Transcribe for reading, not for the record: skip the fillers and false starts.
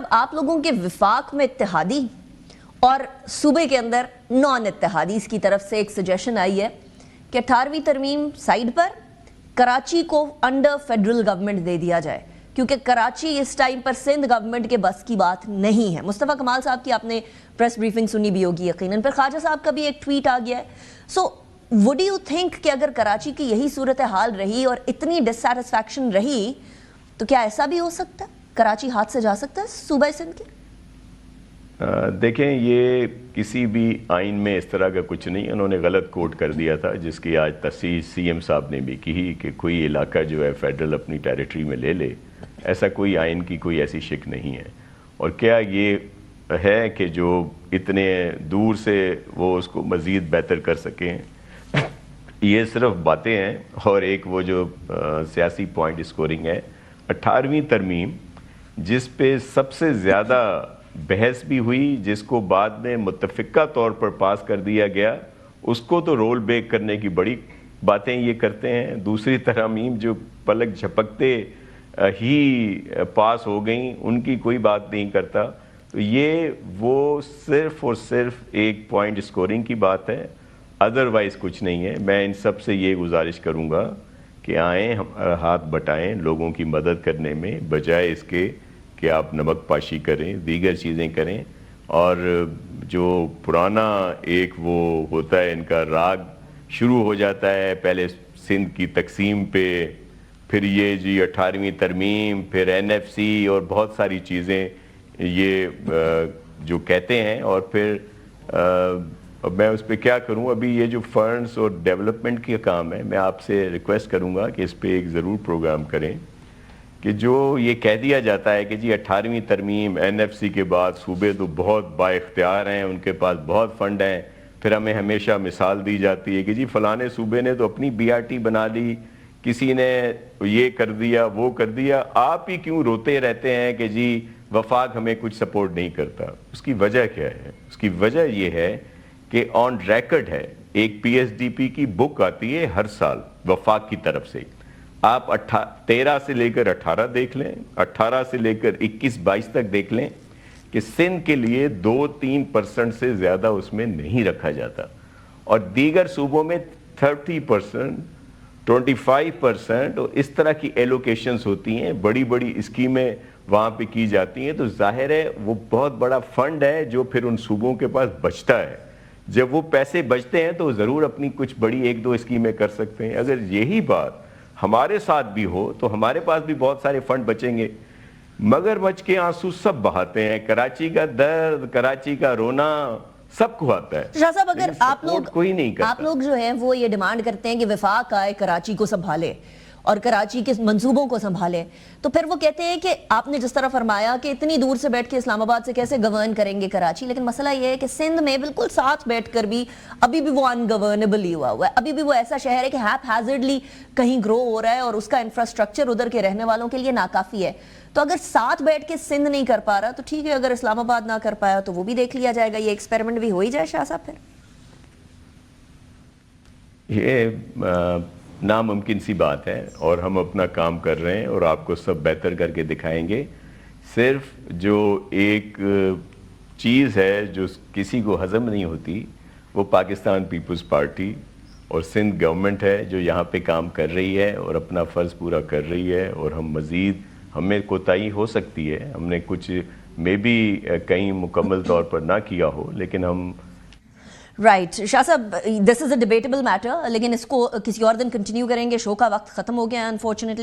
صاحب آپ لوگوں کے وفاق میں اتحادی اور صوبے کے اندر نان اتحادی کی طرف سے ایک سجیشن آئی ہے کہ 18ویں ترمیم سائیڈ پر کراچی کو انڈر فیڈرل گورنمنٹ دے دیا جائے، کیونکہ کراچی اس ٹائم پر سندھ گورنمنٹ کے بس کی بات نہیں ہے۔ مصطفیٰ کمال صاحب کی آپ نے پریس بریفنگ سنی بھی ہوگی یقیناً، پھر خواجہ صاحب کا بھی ایک ٹویٹ آ گیا ہے۔ سو وڈ یو تھنک کہ اگر کراچی کی یہی صورتحال رہی اور اتنی ڈسسیٹسفیکشن رہی تو کیا ایسا بھی ہو سکتا ہے، کراچی ہاتھ سے جا سکتا ہے صوبہ سندھ کے؟ دیکھیں، یہ کسی بھی آئین میں اس طرح کا کچھ نہیں، انہوں نے غلط کوٹ کر دیا تھا، جس کی آج تصحیح سی ایم صاحب نے بھی کی کہ کوئی علاقہ جو ہے فیڈرل اپنی ٹیریٹری میں لے لے، ایسا کوئی آئین کی کوئی ایسی شک نہیں ہے۔ اور کیا یہ ہے کہ جو اتنے دور سے وہ اس کو مزید بہتر کر سکیں؟ یہ صرف باتیں ہیں، اور ایک وہ جو سیاسی پوائنٹ اسکورنگ ہے۔ 18ویں ترمیم جس پہ سب سے زیادہ بحث بھی ہوئی، جس کو بعد میں متفقہ طور پر پاس کر دیا گیا، اس کو تو رول بیک کرنے کی بڑی باتیں یہ کرتے ہیں۔ دوسری ترامیم جو پلک جھپکتے ہی پاس ہو گئیں، ان کی کوئی بات نہیں کرتا۔ تو یہ وہ صرف اور صرف ایک پوائنٹ اسکورنگ کی بات ہے، ادروائز کچھ نہیں ہے۔ میں ان سب سے یہ گزارش کروں گا کہ آئیں، ہاتھ بٹائیں لوگوں کی مدد کرنے میں، بجائے اس کے کہ آپ نمک پاشی کریں، دیگر چیزیں کریں۔ اور جو پرانا ایک وہ ہوتا ہے ان کا راگ شروع ہو جاتا ہے، پہلے سندھ کی تقسیم پہ، پھر یہ جی 18ویں ترمیم، پھر NFC اور بہت ساری چیزیں یہ جو کہتے ہیں، اور پھر میں اس پہ کیا کروں۔ ابھی یہ جو فنڈز اور ڈیولپمنٹ کا کام ہے، میں آپ سے ریکویسٹ کروں گا کہ اس پہ ایک ضرور پروگرام کریں، کہ جو یہ کہہ دیا جاتا ہے کہ جی 18ویں ترمیم NFC کے بعد صوبے تو بہت با اختیار ہیں، ان کے پاس بہت فنڈ ہیں، پھر ہمیں ہمیشہ مثال دی جاتی ہے کہ جی فلانے صوبے نے تو اپنی BRT بنا لی، کسی نے یہ کر دیا وہ کر دیا۔ آپ ہی کیوں روتے رہتے ہیں کہ جی وفاق ہمیں کچھ سپورٹ نہیں کرتا؟ اس کی وجہ کیا ہے؟ اس کی وجہ یہ ہے کہ آن ریکڈ ہے، ایک PSDP کی بک آتی ہے ہر سال وفاق کی طرف سے، آپ 13 سے لے کر 18 دیکھ لیں، 18 سے لے کر 21-22 تک دیکھ لیں کہ سندھ کے لیے 2-3% سے زیادہ اس میں نہیں رکھا جاتا، اور دیگر صوبوں میں 30%، 25% اور اس طرح کی ایلوکیشنز ہوتی ہیں، بڑی بڑی اسکیمیں وہاں پہ کی جاتی ہیں۔ تو ظاہر ہے وہ بہت بڑا فنڈ ہے جو پھر ان صوبوں کے پاس بچتا ہے۔ جب وہ پیسے بچتے ہیں تو ضرور اپنی کچھ بڑی 1-2 اسکیمیں کر سکتے ہیں۔ اگر یہی بات ہمارے ساتھ بھی ہو تو ہمارے پاس بھی بہت سارے فنڈ بچیں گے۔ مگر بچ کے آنسو سب بہاتے ہیں، کراچی کا درد، کراچی کا رونا سب کو آتا ہے۔ شاہ صاحب، اگر آپ لوگ جو ہیں وہ یہ ڈیمانڈ کرتے ہیں کہ وفاق آئے، کراچی کو سنبھالے اور کراچی کے منصوبوں کو سنبھالے، تو پھر وہ کہتے ہیں کہ آپ نے جس طرح فرمایا کہ اتنی دور سے بیٹھ کے اسلام آباد سے کیسے گورن کریں گے کراچی، لیکن مسئلہ یہ ہے کہ سندھ میں بالکل ساتھ بیٹھ کر بھی ابھی بھی وہ انگورنیبل ہی ہوا ہے، ابھی بھی وہ ایسا شہر ہے کہ ہیپ ہیزرڈلی کہیں گرو ہو رہا ہے اور اس کا انفراسٹرکچر ادھر کے رہنے والوں کے لیے ناکافی ہے۔ تو اگر ساتھ بیٹھ کے سندھ نہیں کر پا رہا تو ٹھیک ہے، اگر اسلام آباد نہ کر پایا تو وہ بھی دیکھ لیا جائے گا، یہ ایکسپیریمنٹ بھی ہو ہی جائے شاہ صاحب۔ پھر یہ ناممکن سی بات ہے، اور ہم اپنا کام کر رہے ہیں اور آپ کو سب بہتر کر کے دکھائیں گے۔ صرف جو ایک چیز ہے جو کسی کو ہضم نہیں ہوتی، وہ پاکستان پیپلز پارٹی اور سندھ گورنمنٹ ہے جو یہاں پہ کام کر رہی ہے اور اپنا فرض پورا کر رہی ہے، اور ہم مزید ہمیں کوتاہی ہو سکتی ہے، ہم نے کچھ میں بھی کہیں مکمل طور پر نہ کیا ہو، لیکن ہم رائٹ۔ شاہ صاحب، دس از اے ڈیبیٹیبل میٹر، لیکن اس کو کسی اور دن کنٹینیو کریں گے، شو کا وقت ختم ہو گیا ہے انفارچونیٹلی۔